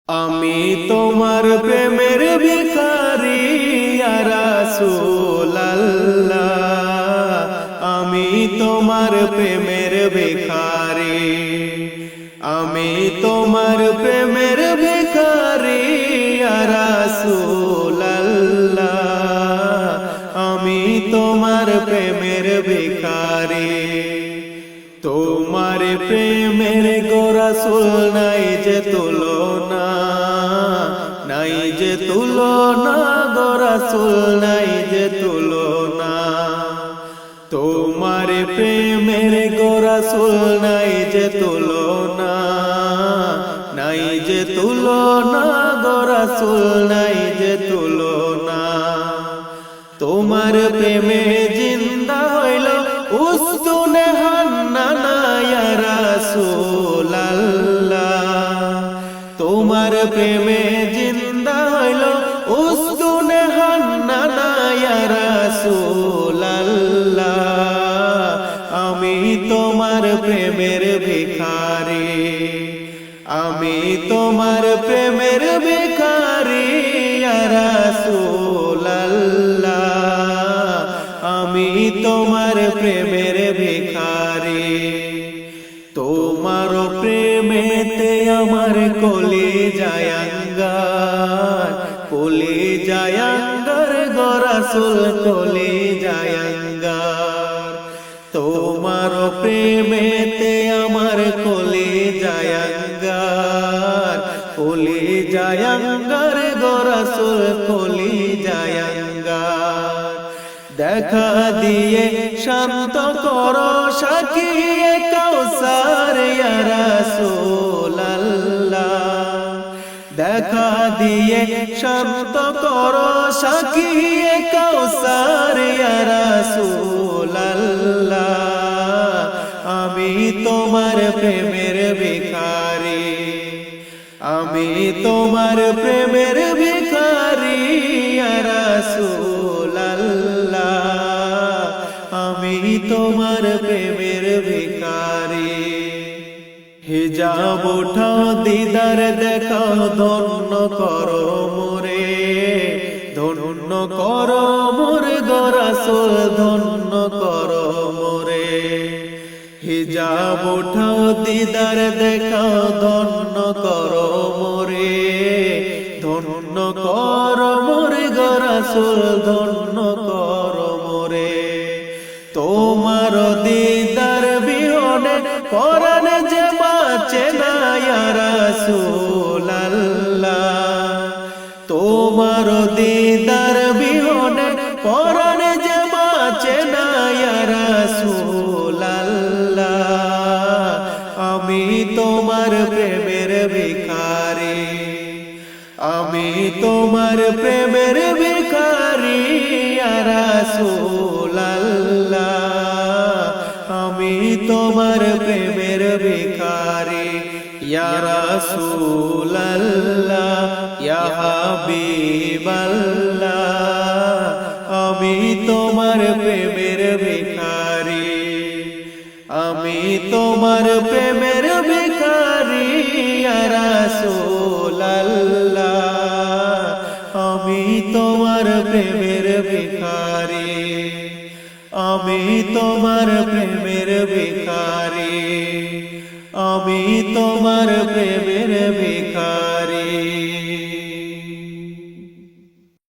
আমি তোমার প্রেমের ভিখারি ইয়া রাসূলুল্লাহ, আমি তোমার প্রেমের ভিখারি, আমি তোমার প্রেমের ভিখারি ইয়া রাসূলুল্লাহ, আমি তোমার প্রেমের ভিখারি। তোমার প্রেমের গো রাসূল নাই যে তুলনা, নাই যে তুলনা গো রাসূল নাই যে তুলনা। তোমার প্রেমের গো রাসূল নাই যে তুলনা, নাই যে তুলনা গো রাসূল নাই যে তুলনা। তোমার প্রেমে জিন্দা হইল উস্তুনে হান্নানা ইয়া রাসূলুল্লাহ, তোমার প্রেমে জিন্দা হইল উস্তুনে হান্নানা ইয়া রাসূলুল্লাহ, আমি তোমার প্রেমের ভিখারি, আমি তোমার প্রেমের ভিখারি ইয়া রাসূলুল্লাহ, আমি তোমার প্রেমের ভিখারি। তোমার প্রেমেতে আমার কলিজায় আঙ্গার, কলিজায় আঙ্গার গো রাসূল কলিজায় আঙ্গার। তোমার প্রেমেতে আমার কলিজায় আঙ্গার, কলিজায় আঙ্গার গো রাসূল কলিজায় আঙ্গার। দেখা দিয়ে শান্ত করো সাকিয়ে কাউসার ইয়া রাসূলুল্লাহ, দেখা দিয়ে শান্ত করো সাকিয়ে কাউসার ইয়া রাসূলুল্লাহ, আমি তোমার প্রেমের ভিখারি, আমি তোমার প্রেমের ভিখারি ইয়া রাসূলুল্লাহ, আমি তোমার প্রেমের ভিখারি। হিজাব উঠাও দিদার দেখাও ধন্য করো মোরে, ধন্য করো মোরে গো রাসূল ধন্য করো মোরে। হিজাব উঠাও দিদার দেখাও ধন্য করো মোরে, ধন্য করো মোরে গো রাসূল ধন্য করো মোরে। তোমার দিদার বিহনে পরাণ যে বাঁচে না ইয়া রাসূলুল্লাহ, তোমার দিদার বিহনে পরাণ যে বাঁচে না ইয়া রাসূলুল্লাহ, আমি তোমার প্রেমের ভিখারি, আমি তোমার প্রেমের ভিখারি ইয়া রাসূলুল্লাহ, আমি তোমার প্রেমের ভিখারি। ইয়া রাসূলুল্লাহ ইয়া হাবিবাল্লাহ, আমি তোমার প্রেমের ভিখারি, আমি তোমার প্রেমের ভিখারি ইয়া রাসূলুল্লাহ, আমি তোমার প্রেমের ভিখারি, আমি তোমার প্রেমের ভিখারি, আমি তোমার প্রেমের ভিখারি।